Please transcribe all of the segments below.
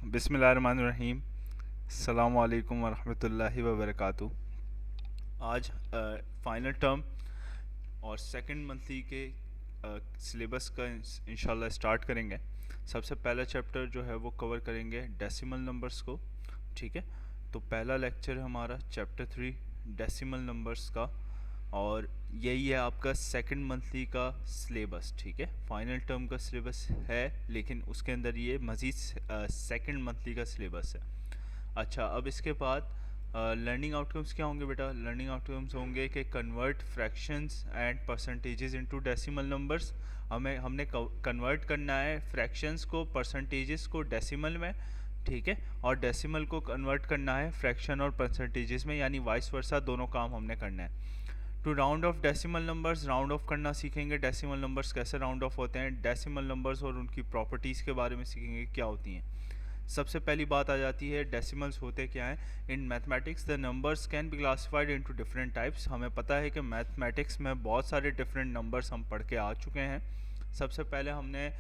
बिस्मिल्लाहिर्रहमानिर्रहीम। अस्सलामु अलैकुम वरहमतुल्लाहि वबरकातुहू। आज फाइनल टर्म और सेकंड मंथली के सिलेबस का इंशाल्लाह स्टार्ट करेंगे। सबसे पहला चैप्टर जो है वो कवर करेंगे डेसिमल नंबर्स को। ठीक है, तो पहला लेक्चर है हमारा चैप्टर 3 डेसिमल नंबर्स का, और यही है आपका सेकंड मंथली का सिलेबस। ठीक है, फाइनल टर्म का सिलेबस है, लेकिन उसके अंदर ये मज़ीद सेकंड मंथली का सिलेबस है। अच्छा, अब इसके बाद लर्निंग आउटकम्स क्या होंगे बेटा? लर्निंग आउटकम्स होंगे कि convert fractions and percentages into decimal numbers. हमने कन्वर्ट करना है फ्रैक्शंस को, परसेंटेजेस को डेसिमल में। ठीक है, और डेसिमल को कन्वर्ट करना है फ्रैक्शन और परसेंटेजेस में, यानी वाइस वर्सा दोनों काम हमने करना है। To round off decimal numbers, round off करना सीखेंगे। डेसिमल नंबर्स कैसे राउंड ऑफ होते हैं, डेसिमल नंबर्स और उनकी प्रॉपर्टीज़ के बारे में सीखेंगे क्या होती हैं। सबसे पहली बात आ जाती है डेसिमल्स होते क्या हैं। In mathematics the numbers can be classified into different types. हमें पता है कि मैथमेटिक्स में बहुत सारे डिफरेंट नंबर्स हम पढ़ के आ चुके हैं। सबसे पहले हमने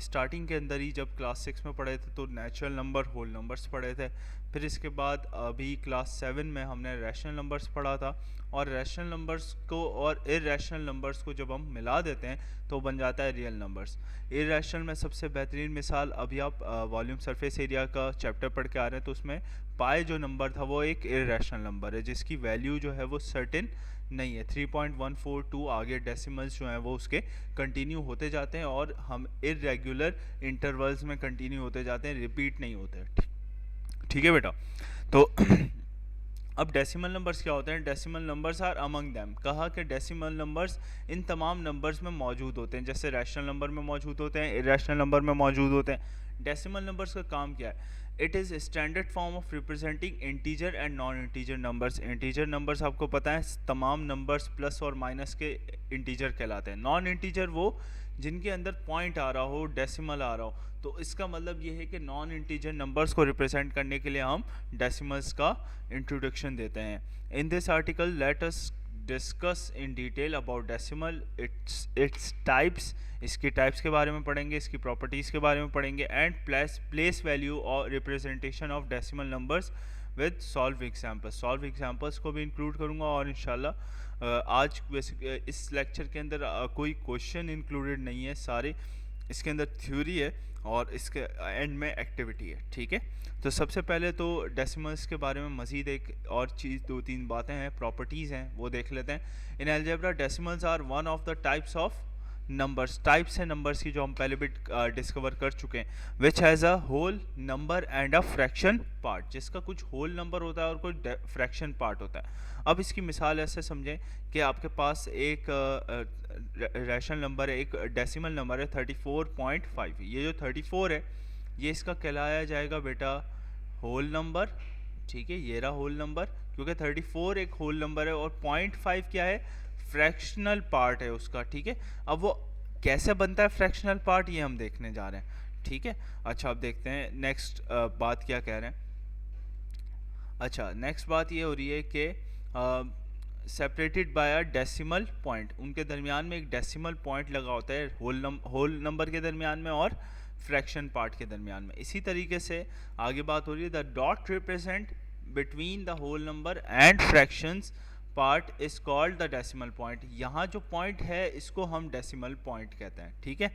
स्टार्टिंग के अंदर ही जब क्लास 6 में पढ़े थे तो नेचुरल नंबर, होल नंबर्स पढ़े थे। फिर इसके बाद अभी क्लास 7 में हमने रैशनल नंबर्स पढ़ा था, और रैशनल नंबर्स को और इर्रेशनल नंबर्स को जब हम मिला देते हैं तो बन जाता है रियल नंबर्स। इर्रेशनल में सबसे बेहतरीन मिसाल, अभी आप वॉल्यूम सरफेस एरिया का चैप्टर पढ़ के आ रहे हैं, तो उसमें पाई जो नंबर था वो एक इर्रेशनल नंबर है जिसकी वैल्यू जो है वो सर्टेन नहीं है। 3.142 आगे डेसिमल्स जो हैं वो उसके कंटिन्यू होते जाते हैं, और हम इरेगुलर इंटरवल्स में कंटिन्यू होते जाते हैं, रिपीट नहीं होते। ठीक है बेटा, तो अब डेसिमल नंबर्स क्या होते हैं? Decimal numbers are among them. कहा कि डेसिमल नंबर्स इन तमाम नंबर्स में मौजूद होते हैं, जैसे रैशनल नंबर में मौजूद होते हैं, इरेशनल नंबर में मौजूद होते हैं। डेसिमल नंबर्स का काम क्या है? It is standard form of representing integer and non integer numbers. Integer numbers आपको पता है तमाम नंबर्स प्लस और माइनस के इंटीजर कहलाते हैं। नॉन इंटीजर वो जिनके अंदर पॉइंट आ रहा हो, डेसिमल आ रहा हो। तो इसका मतलब ये है कि नॉन इंटीजर नंबर्स को रिप्रेजेंट करने के लिए हम डेसिमल्स का इंट्रोडक्शन देते हैं। In this article let us discuss in detail about decimal, its types, इसकी टाइप्स के बारे में पढ़ेंगे, इसकी प्रॉपर्टीज़ के बारे में पढ़ेंगे, एंड प्लेस वैल्यू और representation of decimal numbers with solve examples. Solve examples को भी इंक्लूड करूँगा, और इंशाल्लाह आज इस लेक्चर के अंदर कोई क्वेश्चन इंक्लूडेड नहीं है, सारे इसके अंदर थ्योरी है और इसके एंड में एक्टिविटी है। ठीक है, तो सबसे पहले तो डेसिमल्स के बारे में मज़ीद एक और चीज़, दो तीन बातें हैं, प्रॉपर्टीज़ हैं, वो देख लेते हैं। In algebra decimals are one of the types of numbers. Types हैं नंबर्स की जो हम पहले भी डिस्कवर कर चुके हैं। Which has a whole number and a fraction part, जिसका कुछ होल नंबर होता है और कुछ फ्रैक्शन पार्ट होता है। अब इसकी मिसाल ऐसे समझें कि आपके पास एक रैशनल नंबर है, एक डेसिमल नंबर है 34.5। ये जो 34 है ये इसका कहलाया जाएगा बेटा होल नंबर। ठीक है, ये रहा होल नंबर, क्योंकि 34 एक होल नंबर है, और 0.5 क्या है? फ्रैक्शनल पार्ट है उसका। ठीक है, अब वो कैसे बनता है फ्रैक्शनल पार्ट, ये हम देखने जा रहे हैं। ठीक है, अच्छा अब देखते हैं नेक्स्ट बात क्या कह रहे हैं। अच्छा, नेक्स्ट बात ये हो रही है कि separated by a decimal point, उनके दरमियान में एक डेसिमल पॉइंट लगा होता है होल नंबर के दरमियान में और फ्रैक्शन पार्ट के दरमियान में। इसी तरीके से आगे बात हो रही है the dot represent between the whole number and fractions part is called the decimal point. यहाँ जो पॉइंट है इसको हम डेसिमल पॉइंट कहते हैं। ठीक है,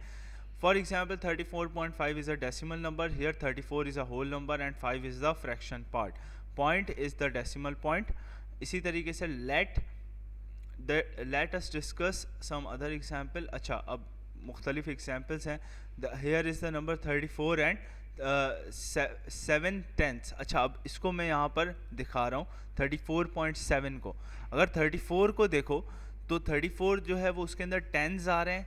for example 34.5 is a decimal number, here 34 is a whole number and 5 is the fraction part. Point is the decimal point. इसी तरीके से let us discuss some other example. अच्छा, अब मुख्तलिफ एग्जाम्पल्स हैं। here is the number 34 and 7/10। अच्छा, अब इसको मैं यहाँ पर दिखा रहा हूँ 34.7 को। अगर 34 को देखो तो 34 जो है वो उसके अंदर टेंस आ रहे हैं,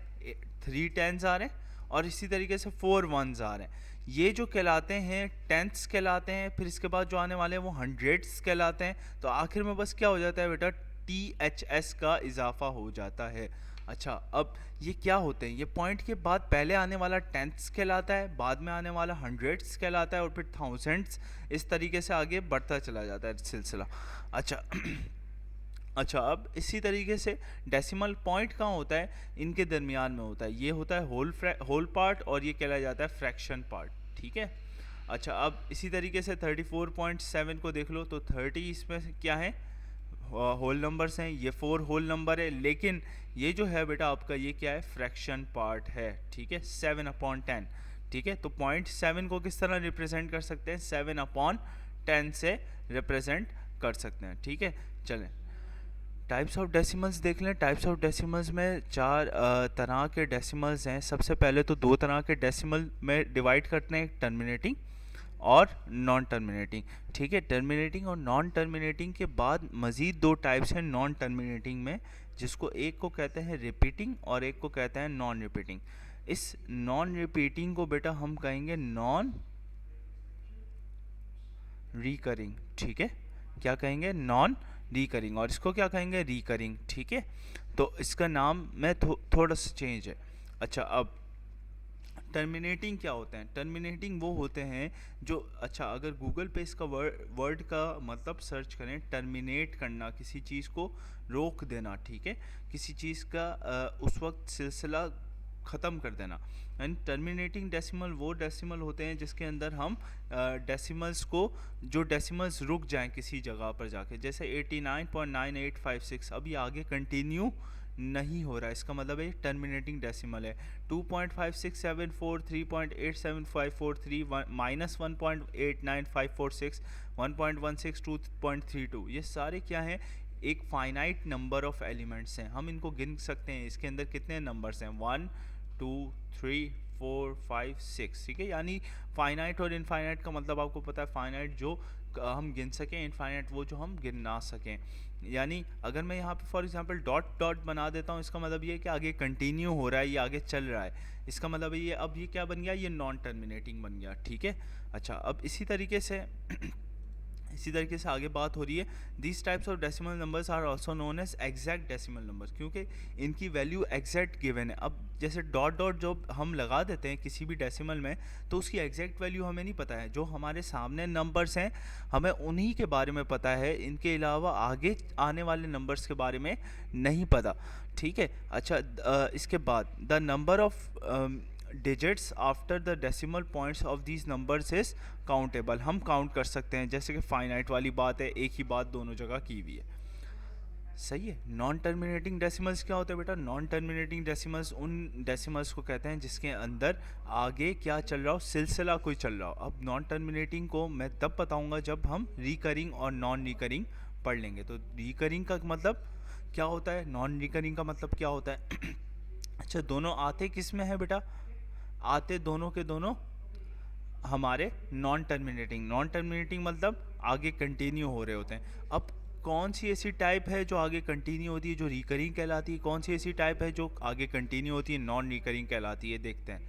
3 टेंस आ रहे हैं, और इसी तरीके से 4 वंस आ रहे हैं। ये जो कहलाते हैं टेंथ्स कहलाते हैं। फिर इसके बाद जो आने वाले हैं वो हंड्रेड्स कहलाते हैं। तो आखिर में बस क्या हो जाता है बेटा, THS का इजाफा हो जाता है। अच्छा, अब ये क्या होते हैं? ये पॉइंट के बाद पहले आने वाला टेंथ्स कहलाता है, बाद में आने वाला हंड्रेड्स कहलाता है, और फिर थाउजेंड्स, इस तरीके से आगे बढ़ता चला जाता है सिलसिला। अच्छा अच्छा, अब इसी तरीके से डेसिमल पॉइंट कहाँ होता है? इनके दरमियान में होता है। ये होता है होल पार्ट, और ये कहलाया जाता है फ्रैक्शन पार्ट। ठीक है, अच्छा, अब इसी तरीके से 34.7 को देख लो, तो 30 इसमें क्या है, होल नंबर्स हैं, ये 4 होल नंबर है, लेकिन ये जो है बेटा आपका ये क्या है, फ्रैक्शन पार्ट है, ठीक है, 7/10, ठीक है। तो 0.7 को किस तरह रिप्रेजेंट कर सकते हैं, 7/10 से रिप्रेजेंट कर सकते हैं, ठीक है। चलें टाइप्स ऑफ डेसिमल्स देख लें। टाइप्स ऑफ डेसिमल्स में चार तरह के डेसिमल्स हैं। सबसे पहले तो दो तरह के डेसिमल में डिवाइड करते हैं, एक टर्मिनेटिंग और नॉन टर्मिनेटिंग, ठीक है। टर्मिनेटिंग और नॉन टर्मिनेटिंग के बाद मज़ीद दो टाइप्स हैं नॉन टर्मिनेटिंग में, जिसको एक को कहते हैं रिपीटिंग और एक को कहते हैं नॉन रिपीटिंग। इस नॉन रिपीटिंग को बेटा हम कहेंगे नॉन रिकरिंग, ठीक है। क्या कहेंगे, नॉन रिकरिंग, और इसको क्या कहेंगे, रिकरिंग, ठीक है। तो इसका नाम में थोड़ा सा चेंज है। अच्छा, अब टर्मिनेटिंग क्या होते हैं, टर्मिनेटिंग वो होते हैं जो, अच्छा अगर गूगल पे इसका वर्ड का मतलब सर्च करें, टर्मिनेट करना, किसी चीज़ को रोक देना, ठीक है, किसी चीज़ का उस वक्त सिलसिला ख़त्म कर देना। एंड टर्मिनेटिंग डेसिमल वो डेसिमल होते हैं जिसके अंदर हम डेसिमल्स को, जो डेसिमल्स रुक जाएं किसी जगह पर जाके, जैसे 89.9856, अब ये आगे कंटिन्यू नहीं हो रहा है, इसका मतलब है टर्मिनेटिंग डेसिमल है। 2.5674, 3.87543, -1.89546, 1.16, 2.32, ये सारे क्या हैं, एक फाइनाइट नंबर ऑफ एलिमेंट्स हैं। हम इनको गिन सकते हैं, इसके अंदर कितने नंबर्स हैं, 1 2 3 4 5 6, ठीक है। यानी फाइनाइट और इनफाइनाइट का मतलब आपको पता है, फाइनाइट जो हम गिन सकें, इनफाइनाइट वो जो हम गिन ना सकें। यानी अगर मैं यहाँ पे फॉर एग्जांपल डॉट डॉट बना देता हूँ, इसका मतलब ये है कि आगे कंटिन्यू हो रहा है, ये आगे चल रहा है, इसका मतलब है ये, अब ये क्या बन गया, ये नॉन टर्मिनेटिंग बन गया, ठीक है। अच्छा, अब इसी तरीके से आगे बात हो रही है, these types of decimal numbers are also known as exact decimal numbers, क्योंकि इनकी वैल्यू एग्जैक्ट गिवन है। अब जैसे डॉट डॉट जो हम लगा देते हैं किसी भी डेसिमल में, तो उसकी एग्जैक्ट वैल्यू हमें नहीं पता है, जो हमारे सामने नंबर्स हैं हमें उन्हीं के बारे में पता है, इनके अलावा आगे आने वाले नंबर्स के बारे में नहीं पता, ठीक है। अच्छा, इसके बाद the number of digits after the decimal points of these numbers is countable, हम काउंट कर सकते हैं, जैसे कि फाइनाइट वाली बात है, एक ही बात दोनों जगह की हुई है, सही है। नॉन टर्मिनेटिंग डेसिमल्स क्या होते हैं बेटा, नॉन टर्मिनेटिंग डेसिमल्स उन डेसिमल्स को कहते हैं जिसके अंदर आगे क्या चल रहा हो, सिलसिला कोई चल रहा हो। अब नॉन टर्मिनेटिंग को मैं तब बताऊंगा जब हम रिकरिंग और नॉन रिकरिंग पढ़ लेंगे। तो रिकरिंग का मतलब क्या होता है, नॉन रिकरिंग का मतलब क्या होता है अच्छा, दोनों आते किस में है बेटा, आते दोनों के दोनों हमारे नॉन टर्मिनेटिंग मतलब आगे कंटिन्यू हो रहे होते हैं। अब कौन सी ऐसी टाइप है जो आगे कंटिन्यू होती है, जो रिकरिंग कहलाती है, कौन सी ऐसी टाइप है जो आगे कंटिन्यू होती है, नॉन रिकरिंग कहलाती है, देखते हैं।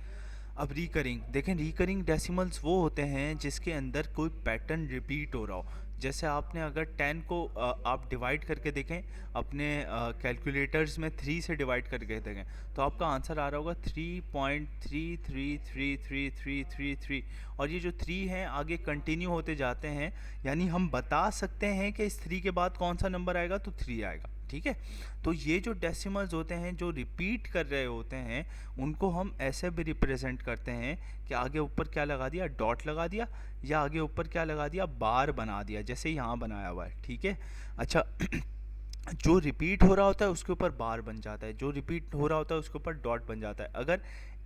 अब रिकरिंग देखें, रिकरिंग डेसिमल्स वो होते हैं जिसके अंदर कोई पैटर्न रिपीट हो रहा हो। जैसे आपने अगर 10 को आप डिवाइड करके देखें अपने कैलकुलेटर्स में, 3 से डिवाइड करके देखें, तो आपका आंसर आ रहा होगा 3.3333333, और ये जो 3 हैं आगे कंटिन्यू होते जाते हैं, यानी हम बता सकते हैं कि इस 3 के बाद कौन सा नंबर आएगा, तो 3 आएगा, ठीक है। तो ये जो डेसिमल्स होते हैं जो रिपीट कर रहे होते हैं, उनको हम ऐसे भी रिप्रेजेंट करते हैं कि आगे ऊपर क्या लगा दिया, डॉट लगा दिया, या आगे ऊपर क्या लगा दिया, बार बना दिया, जैसे यहाँ बनाया हुआ है, ठीक है। अच्छा जो रिपीट हो रहा होता है उसके ऊपर बार बन जाता है, जो रिपीट हो रहा होता है उसके ऊपर डॉट बन जाता है। अगर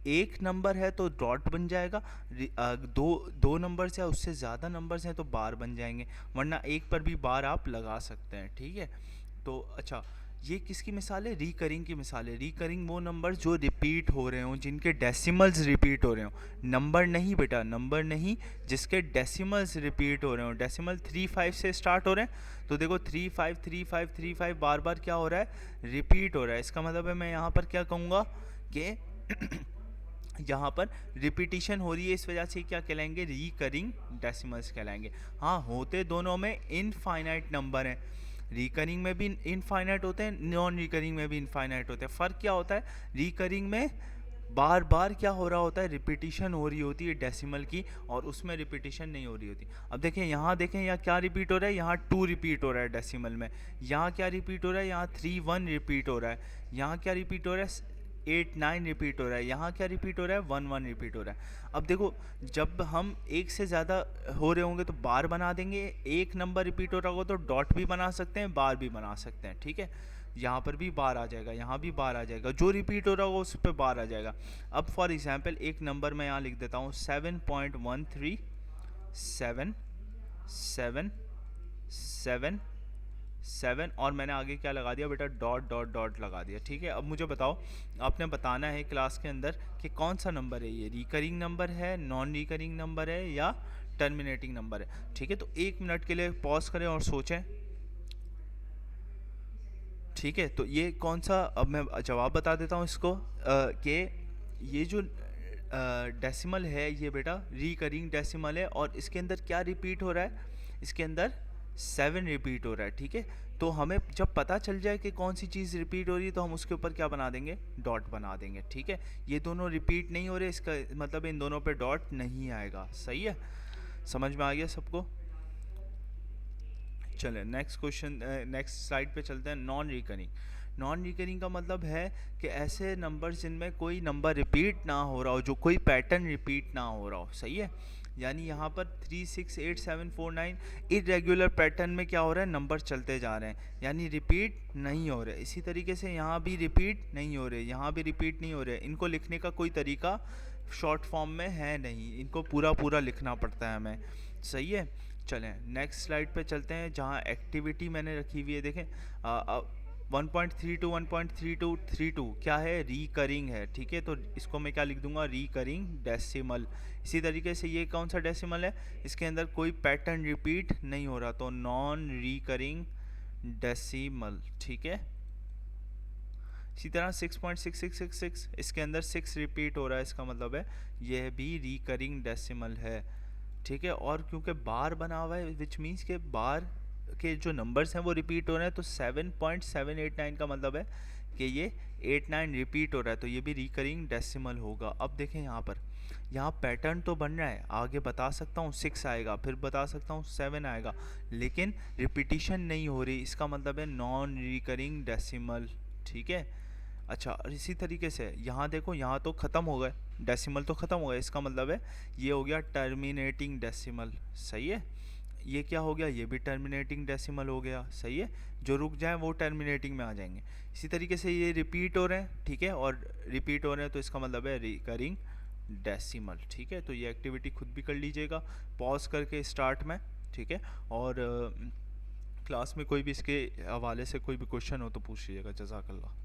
एक नंबर है तो डॉट बन जाएगा, दो नंबर्स या उससे ज़्यादा नंबर्स हैं तो बार बन जाएंगे, वरना एक पर भी बार आप लगा सकते हैं, ठीक है। तो अच्छा, ये किसकी मिसाल है, रिकरिंग की मिसाल है। रिकरिंग वो नंबर जो रिपीट हो रहे हों, जिनके डेसिमल्स रिपीट हो रहे हों, नंबर नहीं बेटा, नंबर नहीं, जिसके डेसिमल्स रिपीट हो रहे हों। डेसिमल 3-5 से स्टार्ट हो रहे हैं, तो देखो 3-5 3-5 3-5 बार बार क्या हो रहा है, रिपीट हो रहा है। इसका मतलब है मैं यहाँ पर क्या कहूँगा कि यहाँ पर रिपीटिशन हो रही है, इस वजह से क्या कहलाएंगे, रिकरिंग डेसिमल्स कहलाएंगे। हाँ, होते दोनों में इनफाइनाइट नंबर हैं, रिकरिंग में भी इनफाइनाइट होते हैं, नॉन रिकरिंग में भी इनफाइनाइट होते हैं। फ़र्क क्या होता है, रिकरिंग में बार बार क्या हो रहा होता है, रिपीटिशन हो रही होती है डेसिमल की, और उसमें रिपीटिशन नहीं हो रही होती। अब देखें यहाँ, देखें यहाँ क्या रिपीट हो रहा है, यहाँ 2 रिपीट हो रहा है डेसिमल में, यहाँ क्या रिपीट हो रहा है, यहाँ 3 1 रिपीट हो रहा है, यहाँ क्या रिपीट हो रहा है, 8 9 रिपीट हो रहा है, यहाँ क्या रिपीट हो रहा है, 1 1 रिपीट हो रहा है। अब देखो, जब हम एक से ज़्यादा हो रहे होंगे तो बार बना देंगे, एक नंबर रिपीट हो रहा होगा तो डॉट भी बना सकते हैं, बार भी बना सकते हैं, ठीक है। यहाँ पर भी बार आ जाएगा, यहाँ भी बार आ जाएगा, जो रिपीट हो रहा होगा उस पर बार आ जाएगा। अब फॉर एग्जांपल एक नंबर मैं यहाँ लिख देता हूँ 7.13 7 7 7 7, और मैंने आगे क्या लगा दिया बेटा, डॉट डॉट डॉट लगा दिया, ठीक है। अब मुझे बताओ, आपने बताना है क्लास के अंदर कि कौन सा नंबर है, ये रिकरिंग नंबर है, नॉन रिकरिंग नंबर है, या टर्मिनेटिंग नंबर है, ठीक है। तो 1 मिनट के लिए पॉज करें और सोचें, ठीक है। तो ये कौन सा, अब मैं जवाब बता देता हूँ इसको, कि ये जो डेसिमल है ये बेटा रिकरिंग डेसिमल है, और इसके अंदर क्या रिपीट हो रहा है, इसके अंदर 7 रिपीट हो रहा है, ठीक है। तो हमें जब पता चल जाए कि कौन सी चीज़ रिपीट हो रही है तो हम उसके ऊपर क्या बना देंगे, डॉट बना देंगे, ठीक है। ये दोनों रिपीट नहीं हो रहे, इसका मतलब इन दोनों पे डॉट नहीं आएगा, सही है। समझ में आ गया सबको। चलें नेक्स्ट क्वेश्चन, नेक्स्ट स्लाइड पे चलते हैं। नॉन रिकरिंग, नॉन रिकरिंग का मतलब है कि ऐसे नंबर जिनमें कोई नंबर रिपीट ना हो रहा हो, जो कोई पैटर्न रिपीट ना हो रहा हो, सही है। यानी यहाँ पर 3 6 8 7 4 9 इरेगुलर पैटर्न में क्या हो रहा है, नंबर चलते जा रहे हैं, यानी रिपीट नहीं हो रहे। इसी तरीके से यहाँ भी रिपीट नहीं हो रहे, यहाँ भी रिपीट नहीं हो रहे। इनको लिखने का कोई तरीका शॉर्ट फॉर्म में है नहीं, इनको पूरा पूरा लिखना पड़ता है हमें, सही है। चलें नेक्स्ट स्लाइड पे चलते हैं, जहाँ एक्टिविटी मैंने रखी हुई है, देखें 1.32 1.3232 क्या है, रिकरिंग है, ठीक है। तो इसको मैं क्या लिख दूंगा, रिकरिंग डेसिमल। इसी तरीके से ये कौन सा डेसिमल है, इसके अंदर कोई पैटर्न रिपीट नहीं हो रहा, तो नॉन रिकरिंग डेसिमल, ठीक है। इसी तरह 6.6666 इसके अंदर 6 रिपीट हो रहा है, इसका मतलब है यह भी रिकरिंग डेसिमल है, ठीक है। और क्योंकि बार बना हुआ है, विच मीन्स के बार के जो नंबर्स हैं वो रिपीट हो रहे हैं, तो 7.789 का मतलब है कि ये 89 रिपीट हो रहा है, तो ये भी रिकरिंग डेसिमल होगा। अब देखें यहाँ पर, यहाँ पैटर्न तो बन रहा है, आगे बता सकता हूँ 6 आएगा, फिर बता सकता हूँ 7 आएगा, लेकिन रिपीटिशन नहीं हो रही, इसका मतलब है नॉन रिकरिंग डेसिमल, ठीक है। अच्छा, और इसी तरीके से यहाँ देखो, यहाँ तो ख़त्म हो गए, डेसिमल तो ख़त्म हो गया, इसका मतलब है ये हो गया टर्मिनेटिंग डेसिमल, सही है। ये क्या हो गया, ये भी टर्मिनेटिंग डेसिमल हो गया, सही है। जो रुक जाए वो टर्मिनेटिंग में आ जाएंगे। इसी तरीके से ये रिपीट हो रहे हैं, ठीक है, और रिपीट हो रहे हैं तो इसका मतलब है रिकरिंग डेसिमल, ठीक है। तो ये एक्टिविटी खुद भी कर लीजिएगा पॉज करके स्टार्ट में, ठीक है। और क्लास में कोई भी इसके हवाले से कोई भी क्वेश्चन हो तो पूछ लीजिएगा। जज़ाकल्लाह।